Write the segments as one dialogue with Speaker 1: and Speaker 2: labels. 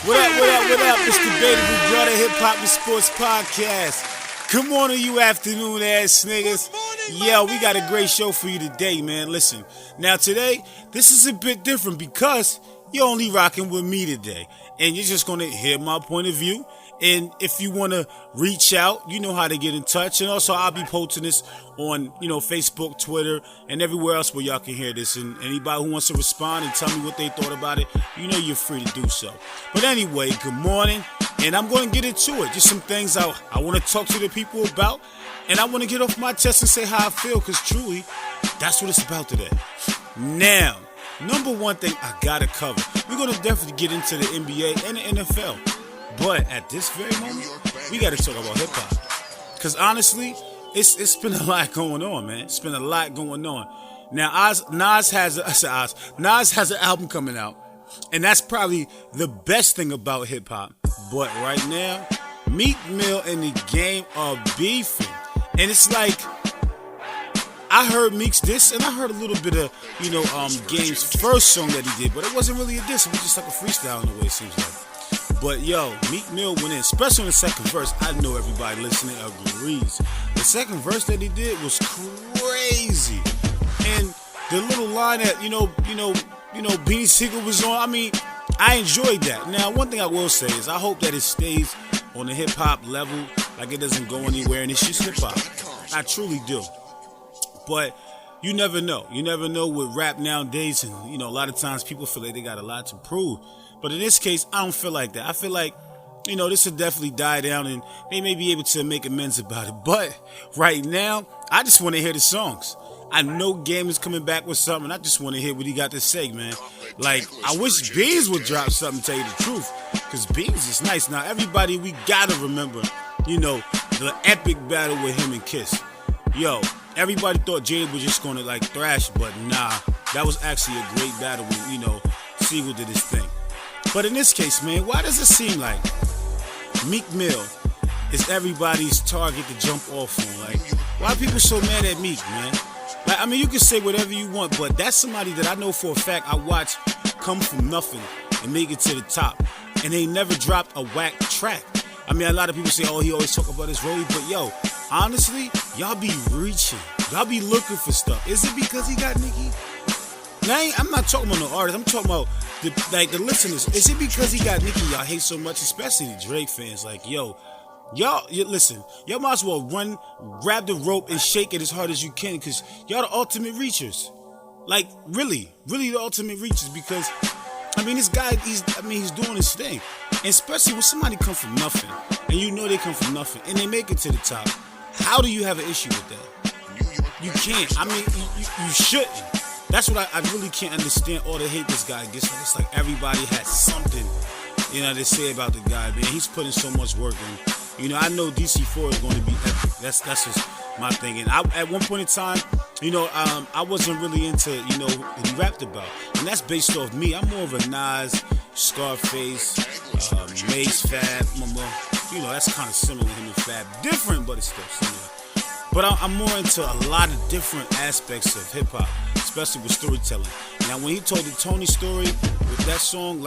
Speaker 1: What up, what up, what up? It's Debatable, brother, hip hop and sports podcast. Good morning, you afternoon ass niggas. Yeah, we got a great show for you today, man. Listen, now today, this is a bit different because you're only rocking with me today. And you're just going to hear my point of view. And if you want to reach out, you know how to get in touch. And also, I'll be posting this on, Facebook, Twitter, and everywhere else where y'all can hear this. And anybody who wants to respond and tell me what they thought about it, you're free to do so. But anyway, good morning. And I'm going to get into it. Just some things I want to talk to the people about. And I want to get off my chest and say how I feel. Because truly, that's what it's about today. Now, number one thing I got to cover. We're going to definitely get into the NBA and the NFL. But at this very moment, we got to talk about hip hop. Because honestly, it's been a lot going on, man. It's been a lot going on. Now, Nas has an album coming out. And that's probably the best thing about hip hop. But right now, Meek Mill and the Game are beefing. And it's like, I heard Meek's diss, and I heard a little bit of, Game's first song that he did. But it wasn't really a diss. It was just like a freestyle in the way it seems like. But yo, Meek Mill went in, especially on the second verse. I know everybody listening agrees. The second verse that he did was crazy. And the little line that, Beanie Sigel was on, I enjoyed that. Now, one thing I will say is I hope that it stays on the hip hop level, like it doesn't go anywhere, and it's just hip hop. I truly do. But you never know. You never know with rap nowadays, and a lot of times people feel like they got a lot to prove. But in this case, I don't feel like that. I feel like, this will definitely die down and they may be able to make amends about it. But right now, I just want to hear the songs. I know Game is coming back with something. I just want to hear what he got to say, man. Like, I wish Beans would drop something, tell you the truth. Because Beans is nice. Now, everybody, we got to remember, the epic battle with him and Kiss. Yo, everybody thought Jada was just going to, thrash. But nah, that was actually a great battle when, Siegel did his thing. But in this case, man, why does it seem like Meek Mill is everybody's target to jump off on? Like, why are people so mad at Meek, man? You can say whatever you want, but that's somebody that I know for a fact I watch come from nothing and make it to the top. And they never dropped a whack track. A lot of people say, oh, he always talk about his rollie, but yo, honestly, y'all be reaching. Y'all be looking for stuff. Is it because he got Nicki? Now, I'm not talking about no artist. I'm talking about the listeners. Is it because he got Nicki y'all hate so much, especially the Drake fans? Like, y'all listen. Y'all might as well grab the rope and shake it as hard as you can because y'all the ultimate reachers. Like, really the ultimate reachers because, this guy, he's doing his thing. And especially when somebody come from nothing and they come from nothing and they make it to the top, how do you have an issue with that? You can't. You shouldn't. That's what I really can't understand all the hate this guy gets. It's like everybody has something, to say about the guy, man. He's putting so much work in. I know DC4 is going to be epic. That's just my thing. And at one point in time, I wasn't really into, what he rapped about. And that's based off me. I'm more of a Nas, Scarface, Mace, Fab. That's kind of similar to him and Fab. Different, but it's still similar. But I'm more into a lot of different aspects of hip-hop, especially with storytelling. Now, when he told the Tony story with that song,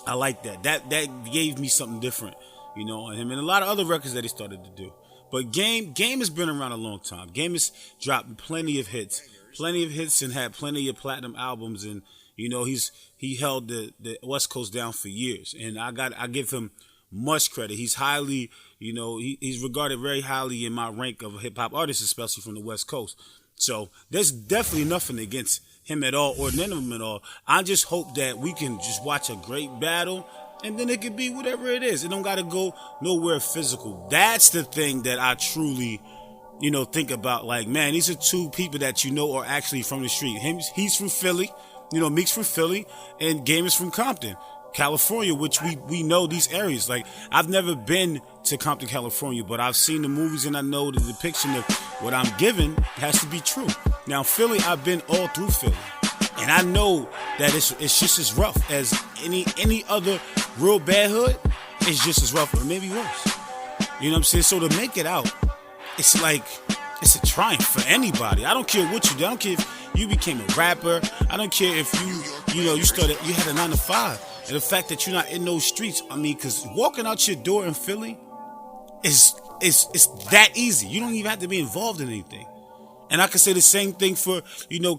Speaker 1: I like that. That gave me something different, on him. And a lot of other records that he started to do. But Game has been around a long time. Game has dropped plenty of hits and had plenty of platinum albums. And, he held the West Coast down for years. And I give him much credit. He's highly, he's regarded very highly in my rank of hip hop artists, especially from the West Coast. So there's definitely nothing against him at all or none of them at all. I just hope that we can just watch a great battle and then it could be whatever it is. It don't got to go nowhere physical. That's the thing that I truly, think about. Like, man, these are two people that are actually from the street. He's from Philly, Meek's from Philly, and Game is from Compton, California, which we know these areas. Like, I've never been to Compton, California, but I've seen the movies and I know the depiction of what I'm given has to be true. Now, Philly, I've been all through Philly, and I know that it's just as rough as any other real bad hood. It's just as rough, or maybe worse. You know what I'm saying? So to make it out, it's like it's a triumph for anybody. I don't care what you do. I don't care if you became a rapper. I don't care if you had a 9 to 5. And the fact that you're not in those streets, I mean, because walking out your door in Philly is that easy. You don't even have to be involved in anything. And I can say the same thing for,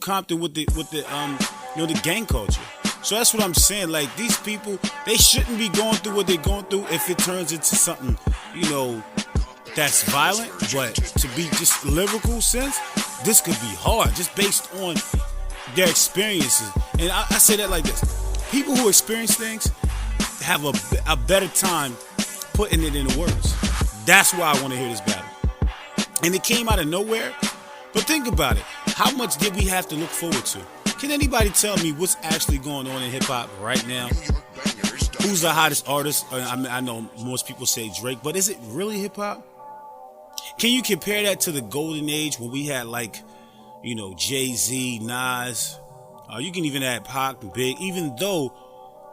Speaker 1: Compton with the the gang culture. So that's what I'm saying. Like, these people, they shouldn't be going through what they're going through if it turns into something, that's violent. But to be just lyrical sense, this could be hard just based on their experiences. And I say that like this. People who experience things have a better time putting it into words. That's why I want to hear this battle. And it came out of nowhere. But think about it. How much did we have to look forward to? Can anybody tell me what's actually going on in hip-hop right now? Who's the hottest artist? I know most people say Drake, but is it really hip-hop? Can you compare that to the golden age when we had Jay-Z, Nas? You can even add Pac and Big, even though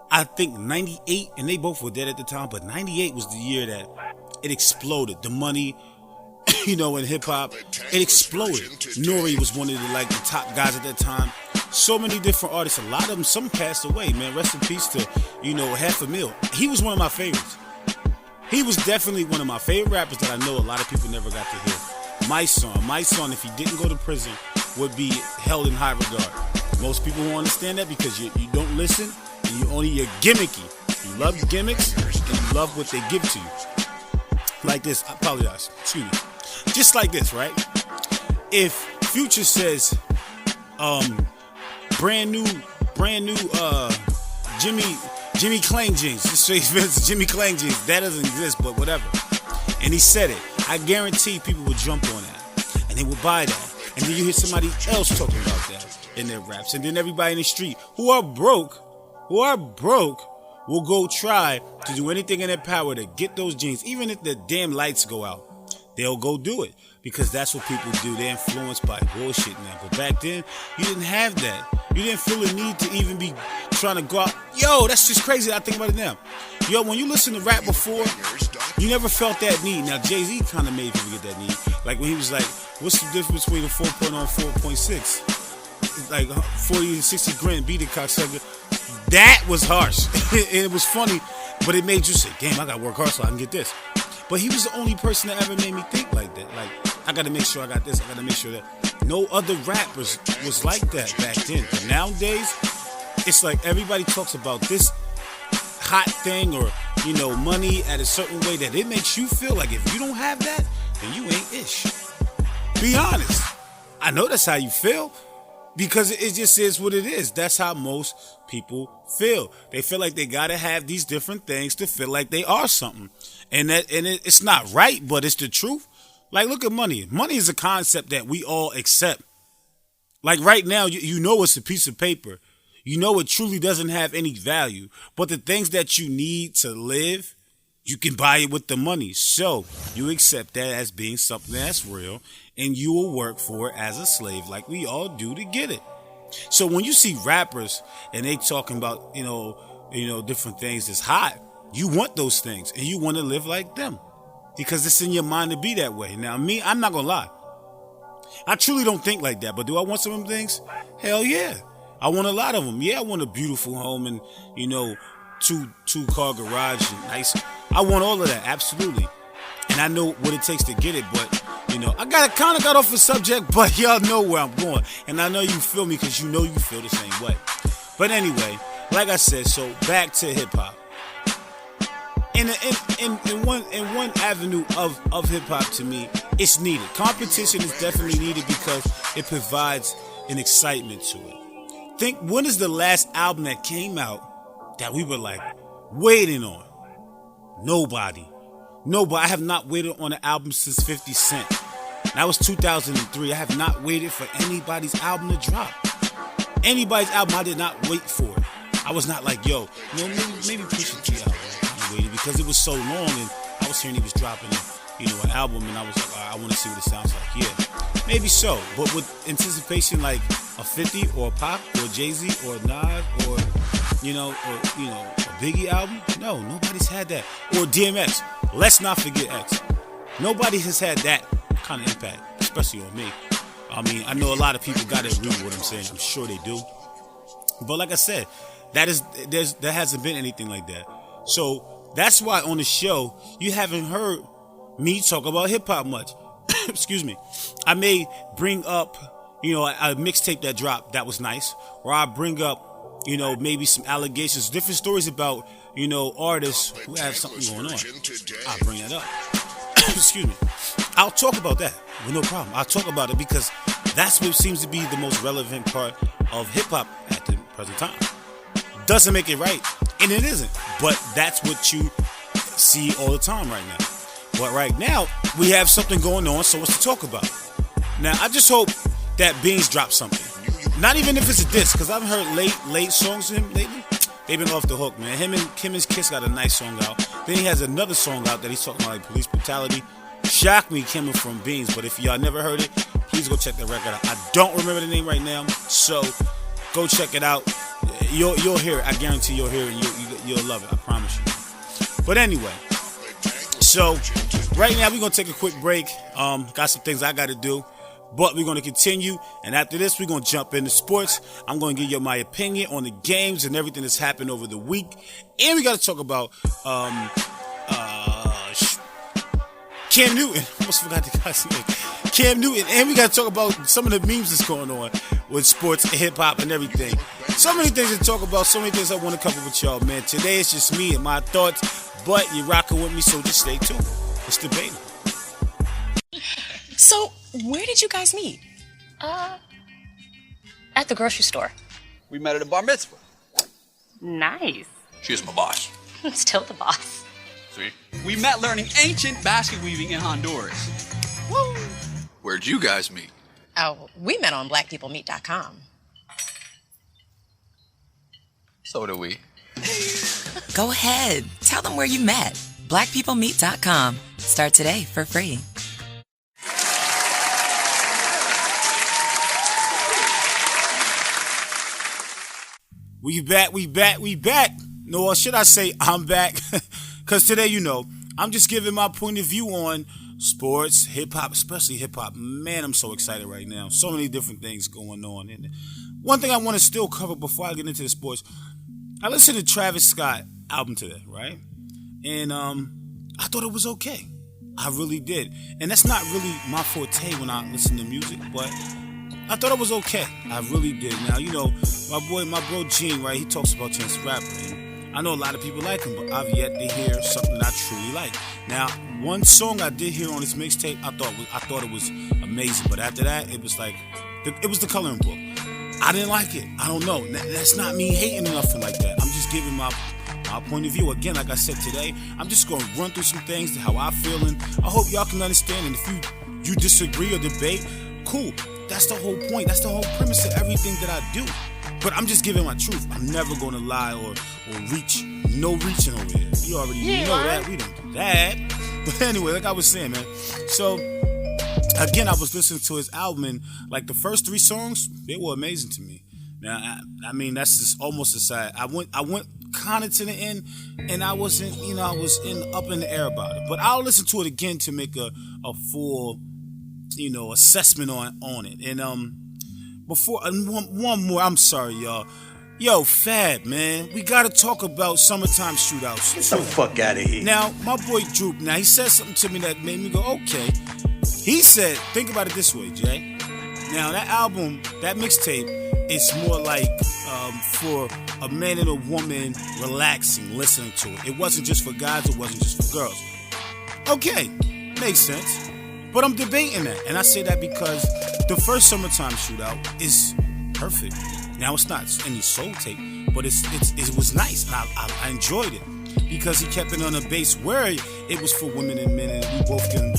Speaker 1: I think 98, and they both were dead at the time, but 98 was the year that it exploded. The money, in hip-hop, it exploded. Nori was one of the top guys at that time. So many different artists, a lot of them, some passed away, man. Rest in peace to, $500,000. He was one of my favorites. He was definitely one of my favorite rappers that I know a lot of people never got to hear. My son, if he didn't go to prison, would be held in high regard. Most people won't understand that because you don't listen and you're gimmicky. You love gimmicks and you love what they give to you. Like this, I apologize, excuse me. Just like this, right? If Future says, brand new Jimmy Clang jeans. Just straight Jimmy Clang jeans. That doesn't exist, but whatever. And he said it. I guarantee people would jump on that. And they would buy that. And then you hear somebody else talking about that in their raps. And then everybody in the street who are broke, will go try to do anything in their power to get those jeans. Even if the damn lights go out, they'll go do it. Because that's what people do. They're influenced by bullshit now. But back then, you didn't have that. You didn't feel the need to even be trying to go out. Yo, that's just crazy. I think about it now. Yo, when you listen to rap before, you never felt that need. Now, Jay-Z kind of made people get that need. Like when he was like, what's the difference between a 4.0 and 4.6? Like 40 to 60 grand, beat it, cocksucker. That was harsh. And it was funny, but it made you say, damn, I got to work hard so I can get this. But he was the only person that ever made me think like that. Like, I got to make sure I got this. I got to make sure that. No other rappers was like that back then. But nowadays, it's like everybody talks about this hot thing or, money at a certain way that it makes you feel like if you don't have that, then you ain't ish. Be honest. I know that's how you feel because it just is what it is. That's how most people feel. They feel like they got to have these different things to feel like they are something. And it's not right, but it's the truth. Like, look at money. Money is a concept that we all accept. Like right now, you know it's a piece of paper. You know it truly doesn't have any value. But the things that you need to live, you can buy it with the money. So you accept that as being something that's real, and you will work for it as a slave like we all do to get it. So when you see rappers and they talking about, different things that's hot, you want those things and you want to live like them. Because it's in your mind to be that way. Now, me, I'm not going to lie. I truly don't think like that. But do I want some of them things? Hell yeah. I want a lot of them. Yeah, I want a beautiful home and, two-car garage and nice. I want all of that, absolutely. And I know what it takes to get it. But, I kind of got off the subject, but y'all know where I'm going. And I know you feel me because you know you feel the same way. But anyway, like I said, so back to hip-hop. In one avenue of hip hop, to me, it's needed. Competition is definitely needed because it provides an excitement to it. Think, when is the last album that came out that we were like waiting on? Nobody. I have not waited on an album since 50 Cent. That was 2003. I have not waited for anybody's album to drop. Anybody's album, I did not wait for it. I was not like, yo, maybe Pusha T album. Because it was so long and I was hearing he was dropping an album and I was like, I want to see what it sounds like. Yeah, maybe so. But with anticipation like a 50 or a Pac or Jay-Z or Nas or, a Biggie album, no, nobody's had that. Or DMX. Let's not forget X. Nobody has had that kind of impact, especially on me. I mean, I know a lot of people got to agree with what I'm saying. I'm sure they do. But like I said, There hasn't been anything like that. So that's why on the show you haven't heard me talk about hip hop much. Excuse me. I may bring up, a mixtape that dropped that was nice, or I bring up, maybe some allegations, different stories about, artists who have something going on. I'll bring that up. Excuse me. I'll talk about that with no problem. I'll talk about it because that's what seems to be the most relevant part of hip hop at the present time. Doesn't make it right, and it isn't. But that's what you see all the time right now. But right now, we have something going on, so what's to talk about? Now, I just hope that Beans drops something. Not even if it's a diss, because I've heard late songs from him lately. They've been off the hook, man. Him and his Kiss got a nice song out. Then he has another song out that he's talking about, like police brutality. Shocked me coming from Beans, but if y'all never heard it, please go check that record out. I don't remember the name right now, so go check it out. You'll hear it. I guarantee you'll hear it. And you'll love it. I promise you. But anyway, so right now we're gonna take a quick break. Got some things I got to do, but we're gonna continue. And after this, we're gonna jump into sports. I'm gonna give you my opinion on the games and everything that's happened over the week, and we got to talk about Cam Newton. Almost forgot the guy's name. Cam Newton, and we got to talk about some of the memes that's going on with sports and hip hop and everything. So many things to talk about, so many things I want to cover with y'all, man. Today it's just me and my thoughts, but you're rocking with me, so just stay tuned. It's Debatable.
Speaker 2: So, where did you guys meet?
Speaker 3: At the grocery store.
Speaker 4: We met at a bar mitzvah.
Speaker 3: Nice.
Speaker 4: She is my boss.
Speaker 3: Still the boss.
Speaker 4: See? We met learning ancient basket weaving in Honduras. Woo! Where'd you guys meet?
Speaker 2: Oh, we met on blackpeoplemeet.com.
Speaker 4: So do we.
Speaker 5: Go ahead. Tell them where you met. blackpeoplemeet.com. Start today for free.
Speaker 1: We back. No, or should I say I'm back? Because today, I'm just giving my point of view on sports, hip-hop, especially hip-hop. Man, I'm so excited right now. So many different things going on. And one thing I want to still cover before I get into the sports, I listened to Travis Scott album today, right? And I thought it was okay. I really did. And that's not really my forte when I listen to music, but I thought it was okay. I really did. Now, my bro Gene, right, he talks about Chance the Rapper. And I know a lot of people like him, but I've yet to hear something I truly like. Now, one song I did hear on his mixtape, I thought it was amazing. But after that, it was like, it was The Coloring Book. I didn't like it. I don't know. That's not me hating or nothing like that. I'm just giving my point of view. Again, like I said today, I'm just going to run through some things, how I feel, and I hope y'all can understand. And if you disagree or debate, cool. That's the whole point. That's the whole premise of everything that I do. But I'm just giving my truth. I'm never going to lie or reach. No reaching over here. You already know that. We don't do that. But anyway, like I was saying, man. So, again, I was listening to his album, and like the first 3 songs, they were amazing to me. Now, I mean, that's just almost aside. I went kind of to the end, and I wasn't, I was up in the air about it. But I'll listen to it again to make a full, assessment on it. And before one more, I'm sorry, y'all. Yo, Fab, man, we gotta talk about summertime shootouts.
Speaker 6: Get the fuck out of here.
Speaker 1: Now, my boy Droop, now he said something to me that made me go, okay. He said, think about it this way, Jay. Now, that album, that mixtape, it's more like for a man and a woman relaxing, listening to it. It wasn't just for guys, it wasn't just for girls. Okay, makes sense. But I'm debating that, and I say that because the first Summertime Shootout is perfect. Now, it's not any soul tape, but it was nice, and I enjoyed it because he kept it on a base where it was for women and men, and we both can,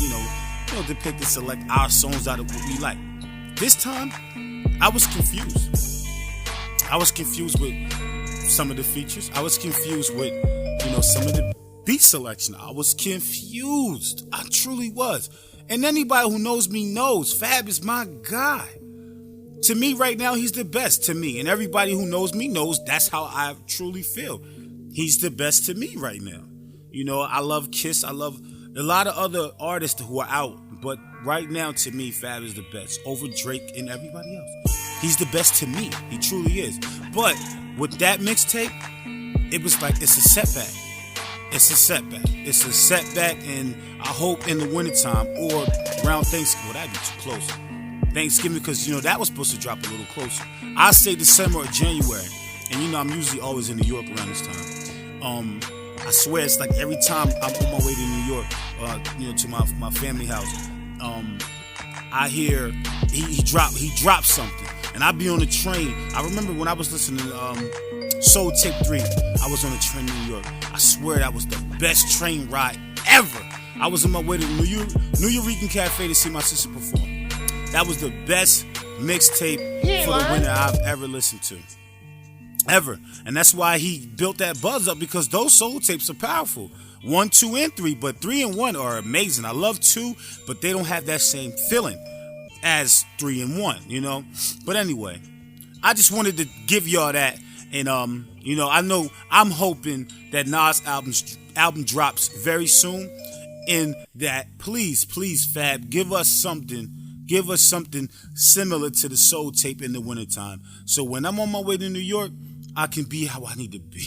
Speaker 1: depict and select our songs out of what we like. This time, I was confused. I was confused with some of the features. I was confused with, some of the beat selection. I was confused. I truly was. And anybody who knows me knows Fab is my guy. To me right now, he's the best to me. And everybody who knows me knows that's how I truly feel. He's the best to me right now. I love Kiss. I love a lot of other artists who are out. But right now, to me, Fab is the best over Drake and everybody else. He's the best to me. He truly is. But with that mixtape, it was like it's a setback. It's a setback. It's a setback, and I hope in the wintertime or around Thanksgiving. Well, that'd be too close. Thanksgiving, because that was supposed to drop a little closer. I say December or January, and I'm usually always in New York around this time. I swear it's like every time I'm on my way to New York, to my family house, I hear he dropped something, and I be on the train. I remember when I was listening to Soul Tape 3, I was on the train in New York. I swear that was the best train ride ever. I was on my way to New Eurekan Cafe to see my sister perform. That was the best mixtape for the winter I've ever listened to. Ever. And that's why he built that buzz up, because those soul tapes are powerful. 1, 2, and 3, but 3 and 1 are amazing. I love 2, but they don't have that same feeling as 3 and 1, But anyway, I just wanted to give y'all that. And I know I'm hoping that Nas album drops very soon, and that please Fab, give us something similar to the soul tape in the wintertime. So when I'm on my way to New York, I can be how I need to be.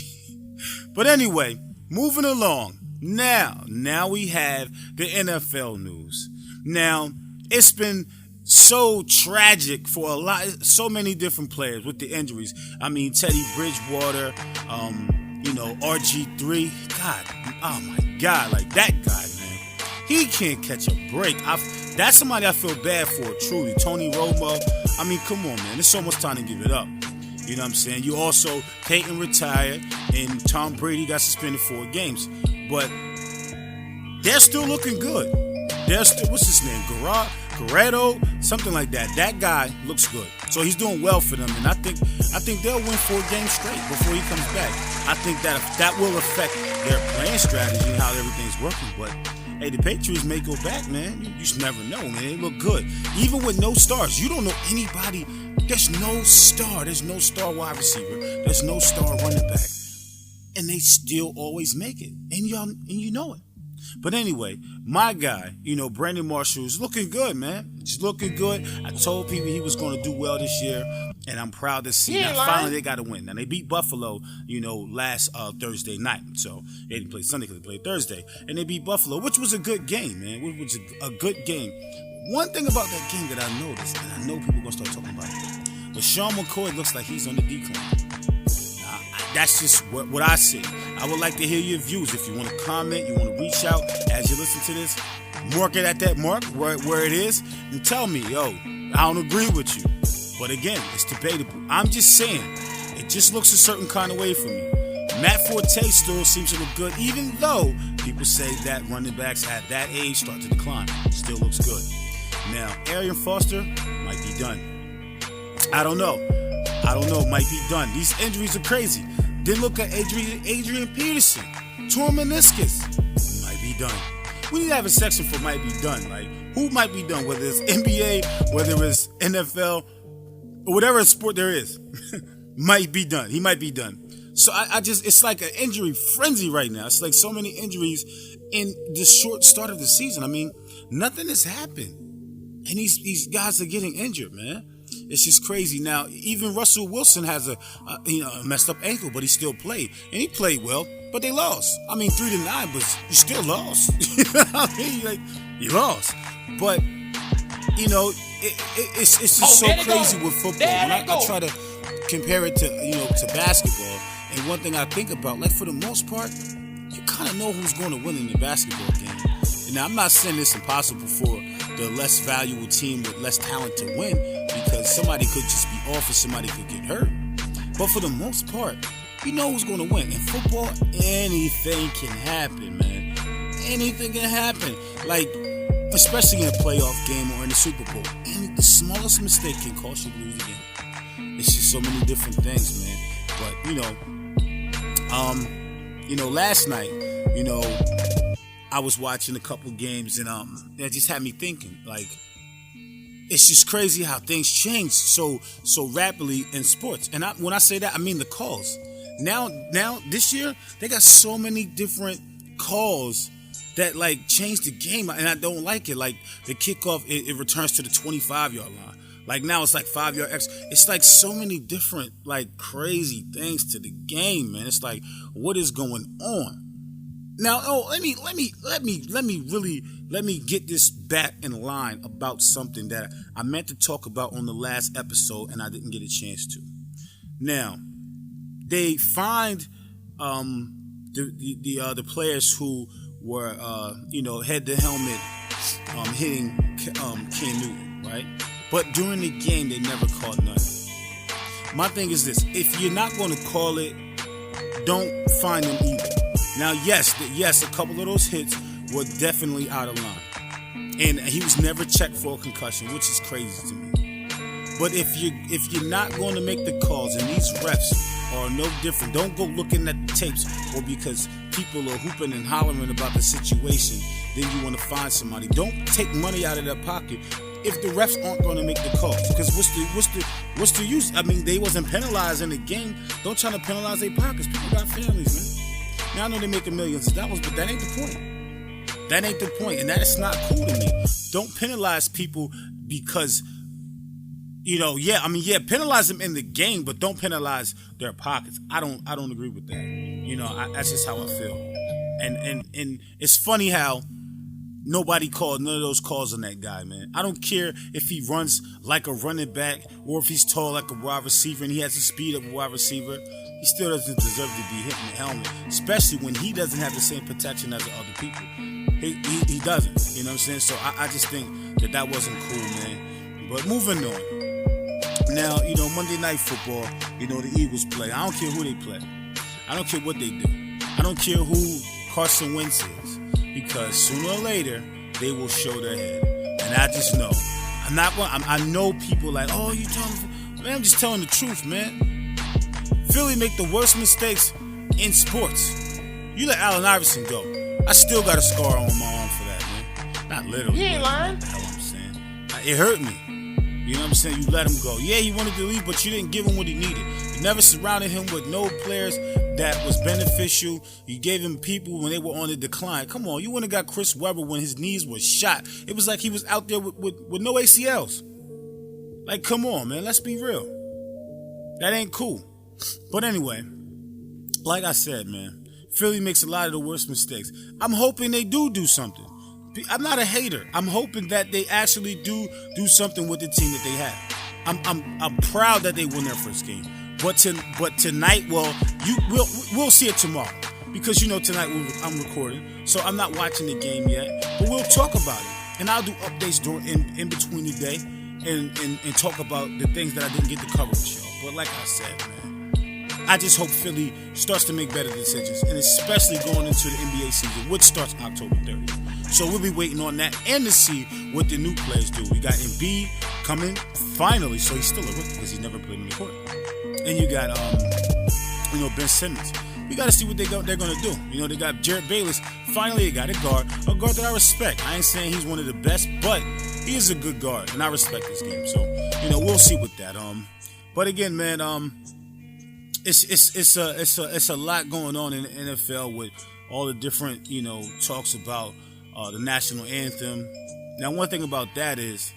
Speaker 1: But anyway, moving along. Now we have the NFL news. Now, it's been so tragic for so many different players with the injuries. I mean, Teddy Bridgewater, RG3. God, oh my God, like that guy, man. He can't catch a break. That's somebody I feel bad for, truly. Tony Romo. I mean, come on, man. It's almost time to give it up. You know what I'm saying? You also, Peyton retired, and Tom Brady got suspended 4 games. But they're still looking good. They're still, what's his name? Guerrero, something like that. That guy looks good. So he's doing well for them, and I think they'll win 4 games straight before he comes back. I think that will affect their playing strategy and how everything's working. But hey, the Patriots may go back, man. You just never know, man. They look good. Even with no stars. You don't know anybody. There's no star. There's no star wide receiver. There's no star running back. And they still always make it. And you know it. But anyway, my guy, Brandon Marshall is looking good, man. He's looking good. I told people he was going to do well this year, and I'm proud to see that finally they got to win. Now, they beat Buffalo, last Thursday night. So they didn't play Sunday because they played Thursday. And they beat Buffalo, which was a good game, man. Which was a good game. One thing about that game that I noticed, and I know people are going to start talking about it, but Sean McCoy looks like he's on the decline. That's just what I see. I would like to hear your views. If you want to comment, you want to reach out as you listen to this, mark it at that mark where it is, and tell me, I don't agree with you. But again, it's debatable. I'm just saying, it just looks a certain kind of way for me. Matt Forte still seems to look good, even though people say that running backs at that age start to decline. Still looks good. Now, Arian Foster might be done. I don't know. Might be done. These injuries are crazy. Then look at Adrian Peterson. Torn meniscus. Might be done. We need to have a section for might be done. Like, who might be done? Whether it's NBA, whether it's NFL, or whatever sport there is. Might be done. He might be done. So it's like an injury frenzy right now. It's like so many injuries in the short start of the season. I mean, nothing has happened. And these guys are getting injured, man. It's just crazy. Now, even Russell Wilson has a messed up ankle, but he still played. And he played well, but they lost. I mean, 3-9, but you still lost. You know what I mean? Like, you lost. But, it's just so crazy with football. When I try to compare it to basketball, and one thing I think about, like, for the most part, you kind of know who's going to win in the basketball game. And now, I'm not saying it's impossible for the less valuable team with less talent to win, because somebody could just be off or somebody could get hurt. But for the most part, you know who's going to win. In football, anything can happen, man. Anything can happen. Like, especially in a playoff game or in the Super Bowl. And the smallest mistake can cost you to lose the game. It's just so many different things, man. But, last night, I was watching a couple games, and that just had me thinking, like, it's just crazy how things change so rapidly in sports. And when I say that, I mean the calls. Now this year they got so many different calls that like change the game, and I don't like it. Like the kickoff, it returns to the 25-yard line. Like now it's like 5-yard extra. It's like so many different like crazy things to the game, man. It's like, what is going on? Now, let me get this back in line about something that I meant to talk about on the last episode and I didn't get a chance to. Now, they find the players who were head to helmet hitting Cam Newton, right? But during the game, they never called nothing. My thing is this: if you're not going to call it, don't fine them either. Now, yes, a couple of those hits were definitely out of line, and he was never checked for a concussion, which is crazy to me. But if you're not going to make the calls, and these refs are no different, don't go looking at the tapes, or because people are hooping and hollering about the situation, then you want to find somebody. Don't take money out of their pocket if the refs aren't going to make the calls. Because what's the use? I mean, they wasn't penalized in the game. Don't try to penalize their pockets. People got families, man. Now I know they're making millions of dollars, but that ain't the point. That ain't the point, and that's not cool to me. Don't penalize people because, penalize them in the game, but don't penalize their pockets. I don't agree with that. That's just how I feel. And it's funny how nobody called none of those calls on that guy, man. I don't care if he runs like a running back or if he's tall like a wide receiver and he has the speed of a wide receiver. He still doesn't deserve to be hitting the helmet, especially when he doesn't have the same protection as the other people. He doesn't, you know what I'm saying? So I just think that wasn't cool, man. But moving on. Now, Monday Night Football, the Eagles play. I don't care who they play. I don't care what they do. I don't care who Carson Wentz is, because sooner or later, they will show their head. And I just know. I know people like, oh, you telling me? Man, I'm just telling the truth, man. Philly make the worst mistakes in sports. You let Allen Iverson go. I still got a scar on my arm for that, man. Not literally. You ain't lying. That's what I'm saying. It hurt me. You know what I'm saying? You let him go. Yeah, he wanted to leave, but you didn't give him what he needed. You never surrounded him with no players that was beneficial. You gave him people when they were on the decline. Come on, you wouldn't have got Chris Webber when his knees were shot. It was like he was out there with no ACLs. Like, come on, man. Let's be real. That ain't cool. But anyway, like I said, man, Philly makes a lot of the worst mistakes. I'm hoping they do something. I'm not a hater. I'm hoping that they actually do something with the team that they have. I'm proud that they won their first game. But tonight, we'll see it tomorrow, because tonight I'm recording, so I'm not watching the game yet. But we'll talk about it, and I'll do updates in between the day, and talk about the things that I didn't get to cover with y'all. But like I said, man, I just hope Philly starts to make better decisions, and especially going into the NBA season, which starts October 30th. So we'll be waiting on that and to see what the new players do. We got Embiid coming finally, so he's still a rookie because he never played in the court. And you got Ben Simmons. We got to see what they're going to do. They got Jarrett Bayless. Finally, they got a guard that I respect. I ain't saying he's one of the best, but he is a good guard, and I respect this game. So we'll see with that. But again, man, it's a lot going on in the NFL with all the different talks about the national anthem. Now, one thing about that is,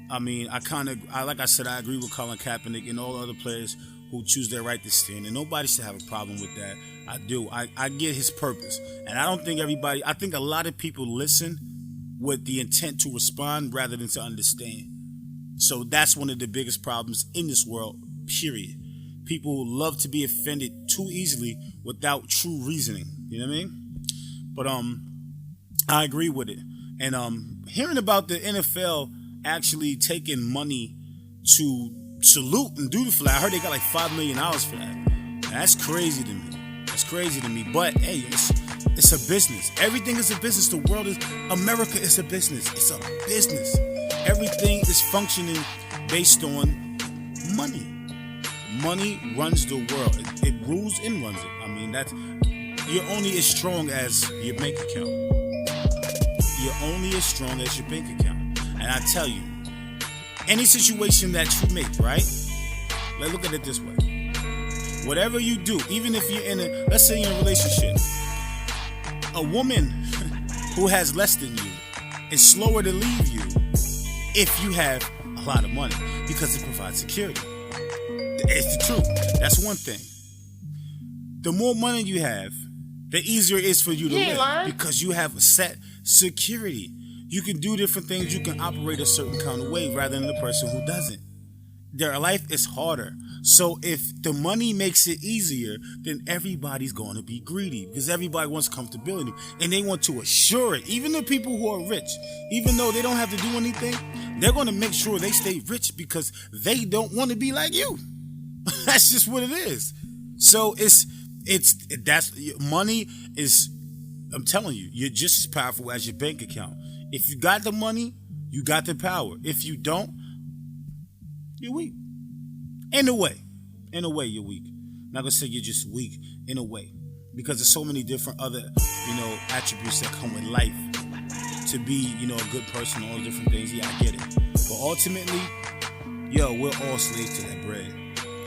Speaker 1: like I said, I agree with Colin Kaepernick and all the other players who choose their right to stand, and nobody should have a problem with that. I do. I get his purpose, and I think a lot of people listen with the intent to respond rather than to understand. So that's one of the biggest problems in this world, period. People love to be offended too easily without true reasoning. You know what I mean? But I agree with it. And hearing about the NFL actually taking money to salute and do the flag, I heard they got like $5 million for that. That's crazy to me. But hey, it's a business. Everything is a business. The world is, America is a business. It's a business. Everything is functioning based on money. Money runs the world. It rules and runs it. You're only as strong as your bank account. You're only as strong as your bank account. And I tell you, any situation that you make, right? Let's look at it this way. Whatever you do, even if you're let's say you're in a relationship, a woman who has less than you is slower to leave you if you have $100 a lot of money because it provides security. It's the truth. That's one thing. The more money you have, the easier it is for you to live because you have a set security. You can do different things. You can operate a certain kind of way rather than the person who doesn't. Their life is harder. So if the money makes it easier, then everybody's going to be greedy because everybody wants comfortability and they want to assure it. Even the people who are rich, even though they don't have to do anything, they're going to make sure they stay rich because they don't want to be like you. That's just what it is. So money is, I'm telling you, you're just as powerful as your bank account. If you got the money, you got the power. If you don't, you're weak. In a way, you're weak. I'm not gonna say you're just weak. In a way, because there's so many different other, attributes that come with life. To be, a good person, all different things. Yeah, I get it. But ultimately, we're all slaves to that bread.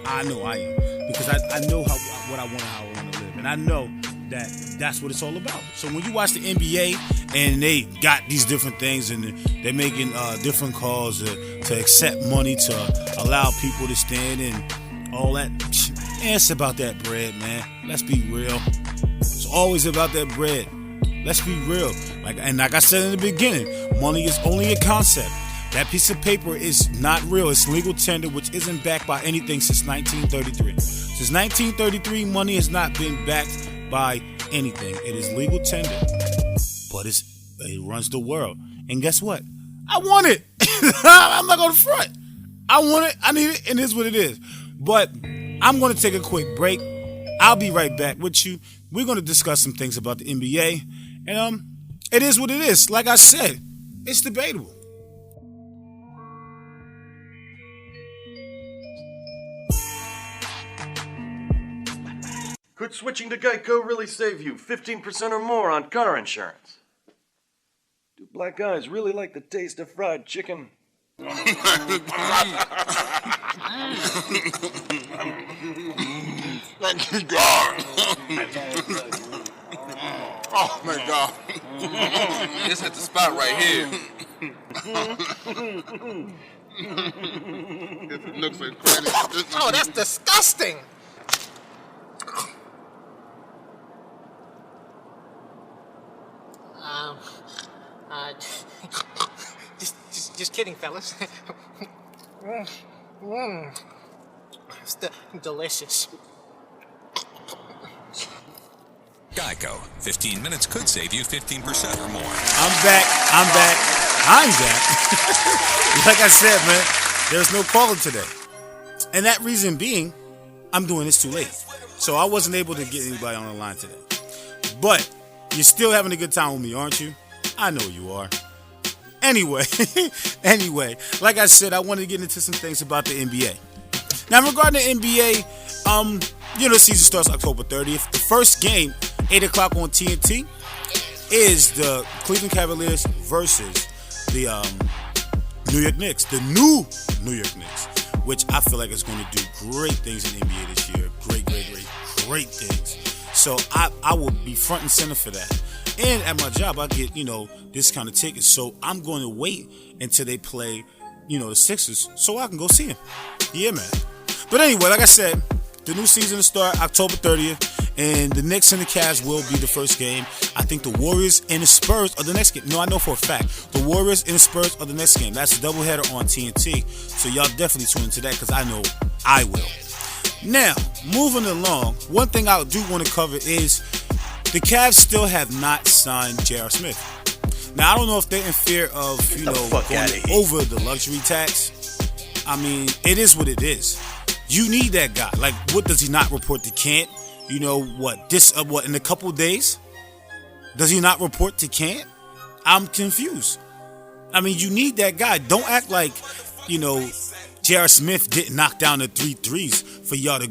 Speaker 1: I know I am because I know what I want and how I want to live, and I know that's what it's all about. So when you watch the NBA and they got these different things and they're making different calls to accept money to allow people to stand and all that, it's about that bread, man. Let's be real. It's always about that bread. Let's be real. Like I said in the beginning, money is only a concept. That piece of paper is not real. It's legal tender, which isn't backed by anything since 1933. Since 1933, money has not been backed by anything. It is legal tender, but it runs the world. And guess what? I want it. I'm not going to front. I want it. I need it, and it's what it is. But I'm going to take a quick break. I'll be right back with you. We're going to discuss some things about the NBA, and it is what it is. Like I said, it's debatable.
Speaker 6: Could switching to Geico really save you 15% or more on car insurance? Do black guys really like the taste of fried chicken?
Speaker 7: Thank you, God. Oh, my God. This hit the spot right here. It looks like cranny.
Speaker 8: Oh, that's disgusting. Just kidding, fellas. It's delicious.
Speaker 9: Geico. 15 minutes could save you 15% or more.
Speaker 1: I'm back. Like I said, man, there's no caller today. And that reason being, I'm doing this too late. So I wasn't able to get anybody on the line today. But you're still having a good time with me, aren't you? I know you are. Anyway, like I said, I wanted to get into some things about the NBA. Now, regarding the NBA, the season starts October 30th. The first game, 8 o'clock on TNT, is the Cleveland Cavaliers versus the New York Knicks. The new New York Knicks, which I feel like is going to do great things in the NBA this year. Great things. So I will be front and center for that. And at my job, I get, this kind of tickets. So I'm going to wait until they play, the Sixers so I can go see them. Yeah, man. But anyway, like I said, the new season will start October 30th. And the Knicks and the Cavs will be the first game. I think the Warriors and the Spurs are the next game. No, I know for a fact. The Warriors and the Spurs are the next game. That's a doubleheader on TNT. So y'all definitely tune into that because I know I will. Now, moving along, one thing I do want to cover is the Cavs still have not signed J.R. Smith. Now, I don't know if they're in fear of, going over the luxury tax. I mean, it is what it is. You need that guy. Like, what does he not report to Kent? In a couple days? Does he not report to Kent? I'm confused. I mean, you need that guy. Don't act like, J.R. Smith didn't knock down the 3 threes for y'all to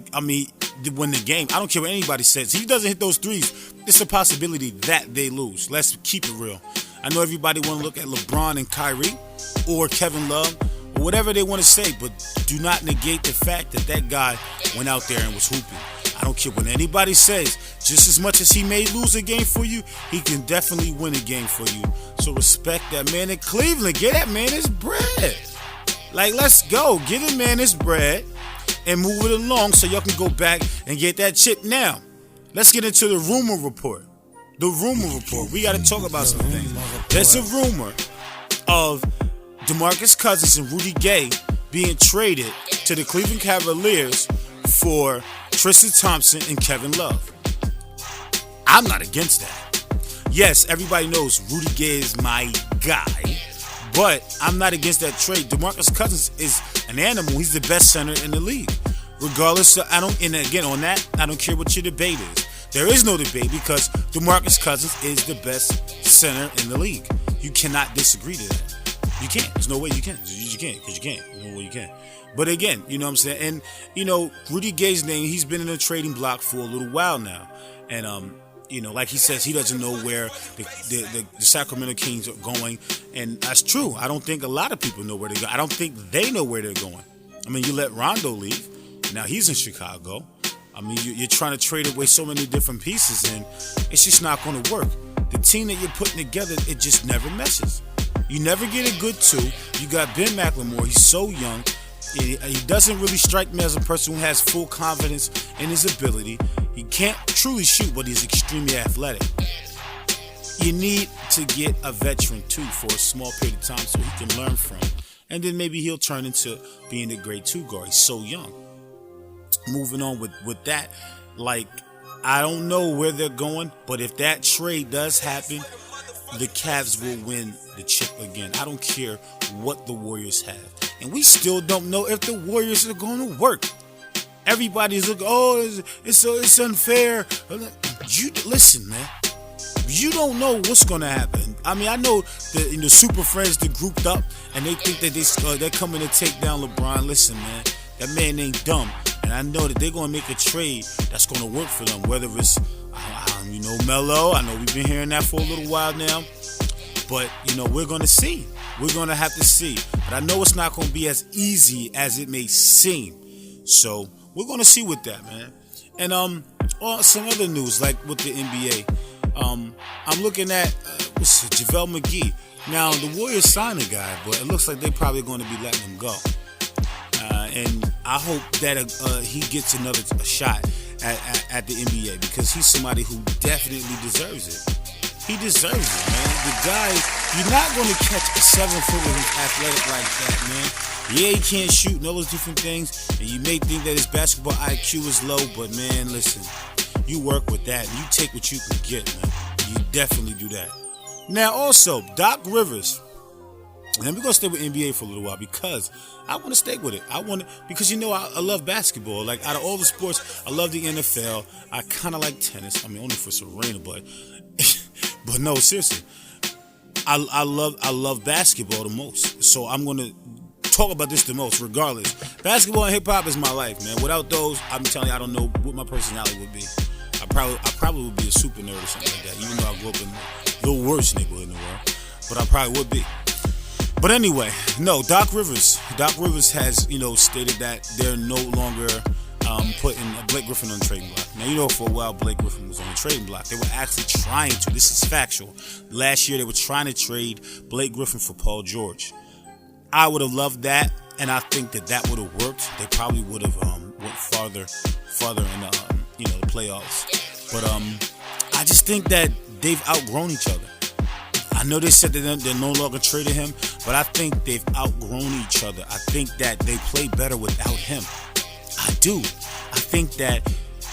Speaker 1: win the game. I don't care what anybody says. If he doesn't hit those threes, it's a possibility that they lose. Let's keep it real. I know everybody want to look at LeBron and Kyrie or Kevin Love or whatever they want to say, but do not negate the fact that guy went out there and was hooping. I don't care what anybody says. Just as much as he may lose a game for you, he can definitely win a game for you. So respect that man in Cleveland. Get that man his bread. Like, let's go. Give the man his bread and move it along so y'all can go back and get that chip. Now, let's get into the rumor report. The rumor report. We got to talk about some things. There's a rumor of DeMarcus Cousins and Rudy Gay being traded to the Cleveland Cavaliers for Tristan Thompson and Kevin Love. I'm not against that. Yes, everybody knows Rudy Gay is my guy, but I'm not against that trade. DeMarcus Cousins is an animal. He's the best center in the league. Regardless of, and again, on that, I don't care what your debate is. There is no debate because DeMarcus Cousins is the best center in the league. You cannot disagree to that. You can't. There's no way you can. You can't, because you can't. There's no way you can. But again, you know what I'm saying? And, you know, Rudy Gay's name, he's been in a trading block for a little while now. And, you know, like he says, he doesn't know where the Sacramento Kings are going. And that's true. I don't think a lot of people know where they're going. I don't think they know where they're going. I mean, you let Rondo leave. Now he's in Chicago. I mean, you're trying to trade away so many different pieces, and it's just not going to work. The team that you're putting together, it just never meshes. You never get a good two. You got Ben McLemore. He's so young. He doesn't really strike me as a person who has full confidence in his ability. He can't truly shoot, but he's extremely athletic. You need to get a veteran, too, for a small period of time so he can learn from. And then maybe he'll turn into being a great two guard. He's so young. Moving on with that, like, I don't know where they're going, but if that trade does happen, the Cavs will win the chip again. I don't care what the Warriors have. And we still don't know if the Warriors are going to work. Everybody's looking, it's unfair. You listen, man. You don't know what's going to happen. I mean, I know the Super Friends that grouped up and they think that they're coming to take down LeBron. Listen, man, that man ain't dumb. And I know that they're going to make a trade that's going to work for them. Whether it's, Melo. I know we've been hearing that for a little while now. But, we're going to see. We're going to have to see. But I know it's not going to be as easy as it may seem. So we're going to see with that, man. And some other news, like with the NBA. I'm looking at JaVale McGee. Now, the Warriors signed a guy, but it looks like they're probably going to be letting him go. And I hope that he gets another shot at the NBA because he's somebody who definitely deserves it. He deserves it, man. The guy, you're not going to catch a 7-footer who's athletic like that, man. Yeah, he can't shoot and all those different things, and you may think that his basketball IQ is low, but, man, listen, you work with that, and you take what you can get, man. You definitely do that. Now, also, Doc Rivers. And we're going to stay with NBA for a little while because I want to stay with it. Because I love basketball. Like, out of all the sports, I love the NFL. I kind of like tennis. I mean, only for Serena, but no, seriously. I love basketball the most. So I'm going to talk about this the most, regardless. Basketball and hip-hop is my life, man. Without those, I'm telling you, I don't know what my personality would be. I probably would be a super nerd or something like that, even though I grew up in the worst neighborhood in the world. But I probably would be. But anyway, no, Doc Rivers has, stated that they're no longer putting Blake Griffin on the trading block. Now, for a while, Blake Griffin was on the trading block. They were actually trying to. This is factual. Last year, they were trying to trade Blake Griffin for Paul George. I would have loved that, and I think that would have worked. They probably would have went farther in the playoffs. But I just think that they've outgrown each other. I know they said that they're no longer trading him, but I think they've outgrown each other. I think that they play better without him. I do. I think that,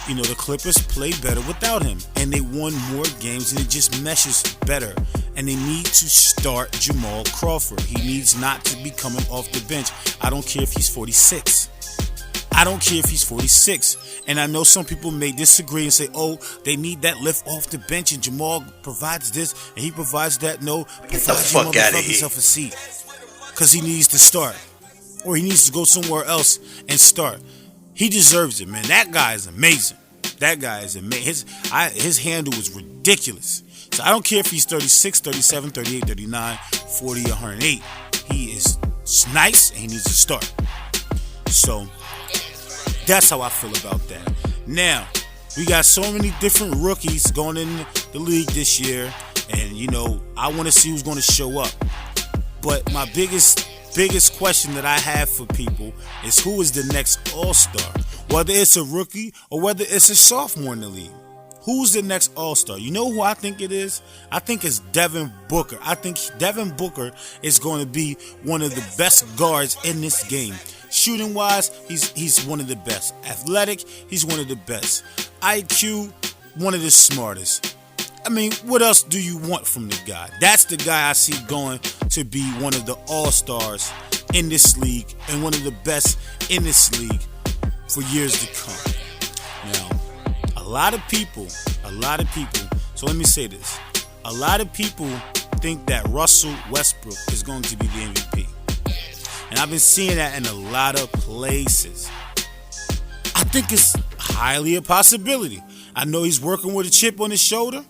Speaker 1: the Clippers play better without him, and they won more games, and it just meshes better. And they need to start Jamal Crawford. He needs not to be coming off the bench. I don't care if he's 46. And I know some people may disagree and say, they need that lift off the bench and Jamal provides this and he provides that. No,
Speaker 6: get the fuck out of here.
Speaker 1: Himself a seat because he needs to start or he needs to go somewhere else and start. He deserves it, man. That guy is amazing. His handle is ridiculous. So I don't care if he's 36, 37, 38, 39, 40, 108. He is nice and he needs to start. So that's how I feel about that. Now, we got so many different rookies going in the league this year. And, I want to see who's going to show up. But my biggest biggest question that I have for people is who is the next All-Star? Whether it's a rookie or whether it's a sophomore in the league. Who's the next All-Star? You know who I think it is? I think it's Devin Booker. I think Devin Booker is going to be one of the best guards in this game. Shooting wise, he's one of the best. Athletic, he's one of the best. IQ, one of the smartest. I mean, what else do you want from the guy? That's the guy I see going to be one of the all-stars in this league and one of the best in this league for years to come. Now, a lot of people, so let me say this. A lot of people think that Russell Westbrook is going to be the MVP. And I've been seeing that in a lot of places. I think it's highly a possibility. I know he's working with a chip on his shoulder.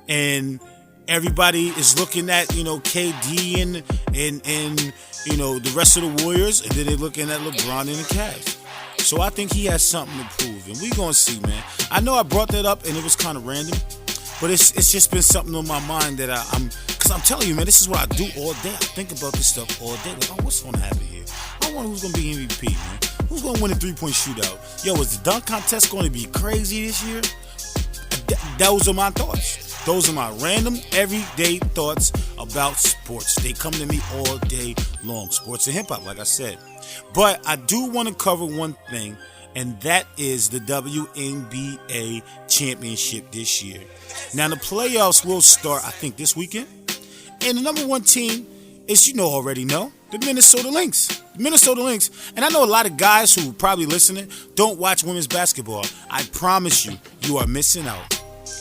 Speaker 1: And everybody is looking at, KD and the rest of the Warriors. And then they're looking at LeBron and the Cavs. So I think he has something to prove. And we're going to see, man. I know I brought that up and it was kind of random. But it's just been something on my mind that because I'm telling you, man, this is what I do all day. I think about this stuff all day. Like, what's going to happen here? I wonder who's going to be MVP, man. Who's going to win a three-point shootout? Yo, is the dunk contest going to be crazy this year? Those are my thoughts. Those are my random, everyday thoughts about sports. They come to me all day long. Sports and hip-hop, like I said. But I do want to cover one thing, and that is the WNBA championship this year. Now, the playoffs will start, I think, this weekend. And the number one team is, already know, the Minnesota Lynx. The Minnesota Lynx. And I know a lot of guys who probably listening don't watch women's basketball. I promise you, you are missing out.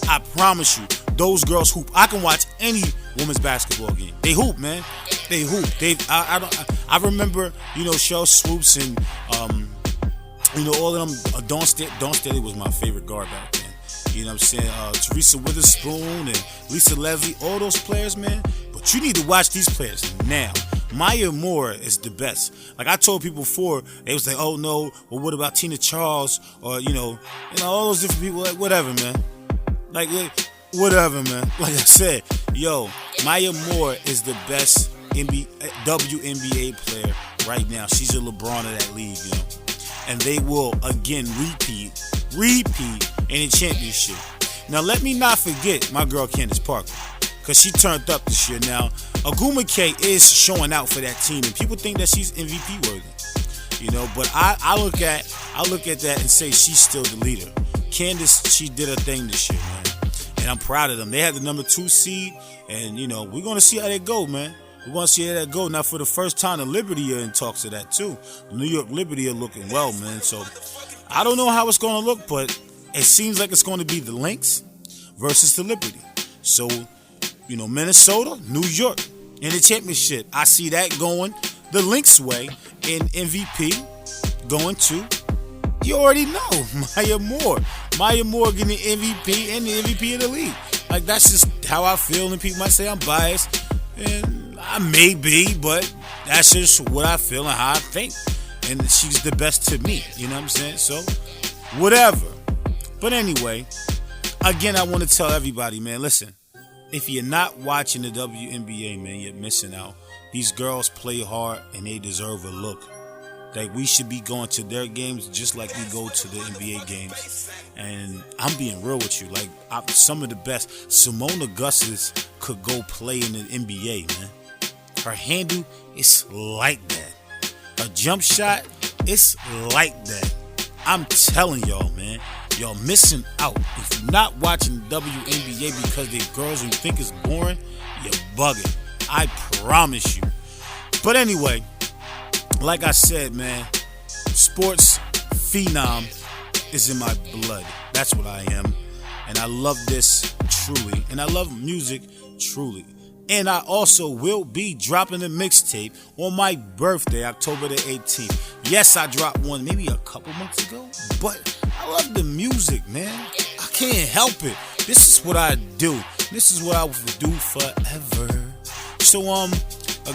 Speaker 1: I promise you, those girls hoop. I can watch any women's basketball game. They hoop, man. They hoop. I remember, Shell Swoops and, all of them. Dawn Staley was my favorite guard back then. You know what I'm saying? Teresa Witherspoon and Lisa Leslie, all those players, man. But you need to watch these players now. Maya Moore is the best. Like I told people before, they was like, oh no, well what about Tina Charles? Or, all those different people, like whatever, man. Like, whatever, man. Like I said, Maya Moore is the best WNBA player right now. She's a LeBron of that league, And they will, again, repeat in a championship. Now, let me not forget my girl Candace Parker, because she turned up this year. Now, Aguma K is showing out for that team, and people think that she's MVP worthy. But I look at that and say she's still the leader. Candace, she did her thing this year, man. And I'm proud of them. They had the number 2 seed, and, we're going to see how they go, man. We want to see how that go. Now, for the first time, the Liberty are in talks of that, too. The New York Liberty are looking well, man. So, I don't know how it's going to look, but it seems like it's going to be the Lynx versus the Liberty. So, Minnesota, New York in the championship. I see that going the Lynx way, and MVP going to, you already know, Maya Moore. Maya Moore getting the MVP and the MVP of the league. Like, that's just how I feel, and people might say I'm biased. And I may be, but that's just what I feel and how I think. And she's the best to me, you know what I'm saying? So, whatever. But anyway, again, I want to tell everybody, man, listen. If you're not watching the WNBA, man, you're missing out. These girls play hard, and they deserve a look. Like, we should be going to their games just like we go to the NBA games. And I'm being real with you. Like, some of the best. Simone Augustus could go play in the NBA, man. Her handle is like that. Her jump shot, it's like that. I'm telling y'all, man. Y'all missing out. If you're not watching WNBA because they're girls who think it's boring, you're bugging. I promise you. But anyway, like I said, man, sports phenom is in my blood. That's what I am. And I love this truly. And I love music truly. And I also will be dropping a mixtape on my birthday, October the 18th. Yes, I dropped one maybe a couple months ago, but I love the music, man. I can't help it. This is what I do. This is what I will do forever. So,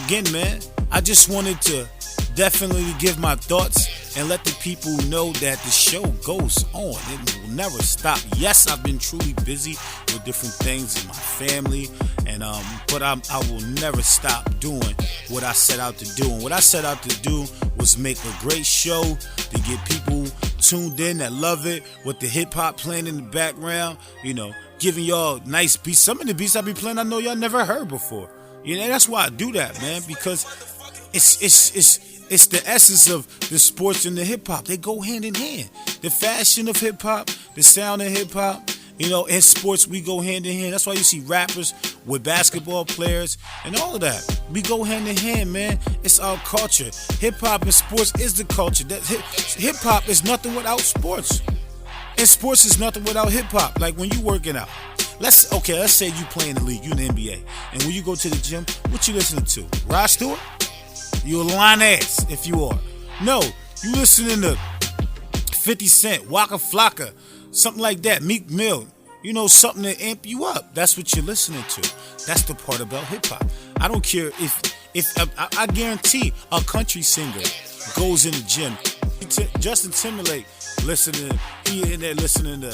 Speaker 1: again, man, I just wanted to definitely give my thoughts and let the people know that the show goes on. It will never stop. Yes, I've been truly busy with different things in my family, and but I will never stop doing what I set out to do. And what I set out to do was make a great show to get people tuned in that love it, with the hip hop playing in the background, giving y'all nice beats. Some of the beats I be playing I know y'all never heard before. That's why I do that, man, because it's the essence of the sports and the hip hop. They go hand in hand. The fashion of hip hop, the sound of hip hop, in sports we go hand in hand. That's why you see rappers with basketball players and all of that. We go hand in hand, man. It's our culture. Hip hop and sports is the culture. Hip hop is nothing without sports, and sports is nothing without hip hop. Like when you working out. Let's say you play in the league, you in the NBA, and when you go to the gym, what you listening to? Rod Stewart? You a line ass if you are. No, you listening to 50 Cent, Waka Flocka, something like that, Meek Mill. Something to amp you up. That's what you're listening to. That's the part about hip hop. I don't care if I guarantee a country singer goes in the gym. Justin Timberlake he in there listening to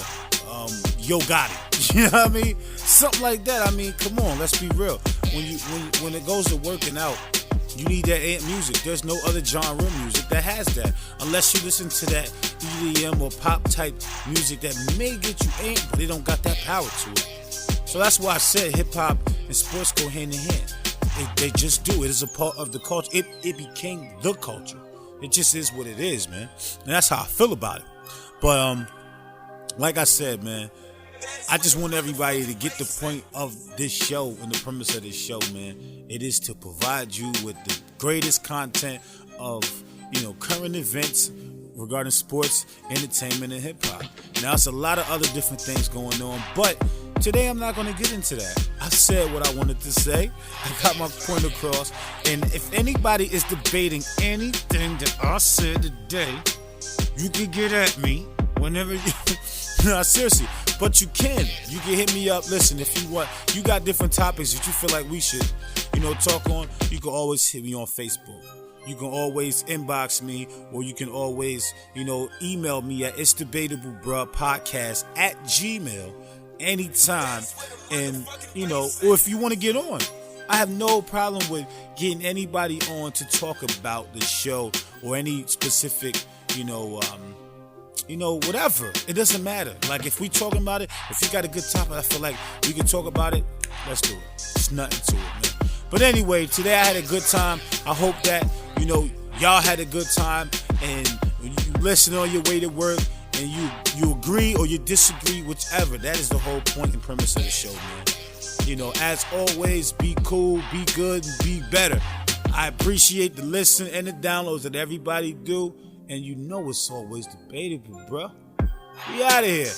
Speaker 1: Yo Gotti. You know what I mean? Something like that. I mean, come on, let's be real. When it goes to working out, you need that amp music. There's no other genre music that has that. Unless you listen to that EDM or pop type music that may get you amped, but they don't got that power to it. So that's why I said hip hop and sports go hand in hand. They just do. It is a part of the culture. It became the culture. It just is what it is, man. And that's how I feel about it. But like I said, man, I just want everybody to get the point of this show and the premise of this show, man. It is to provide you with the greatest content of, current events regarding sports, entertainment, and hip hop. Now, it's a lot of other different things going on, but today I'm not going to get into that. I said what I wanted to say. I got my point across. And if anybody is debating anything that I said today, you can get at me whenever you... No, seriously. But you can hit me up. Listen, if you want, you got different topics that you feel like we should, talk on, you can always hit me on Facebook. You can always inbox me, or you can always, email me at itsdebatable.podcast@gmail anytime. And, or if you want to get on, I have no problem with getting anybody on to talk about the show or any specific, whatever. It doesn't matter. Like, if we talking about it, if you got a good topic, I feel like we can talk about it, let's do it. It's nothing to it, man. But anyway, today I had a good time. I hope that, y'all had a good time. And when you listen on your way to work and you agree or you disagree, whichever, that is the whole point and premise of the show, man. As always, be cool, be good, and be better. I appreciate the listen and the downloads that everybody do. And it's always debatable, bruh. We out of here.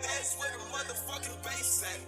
Speaker 1: That's where the motherfucking bass at.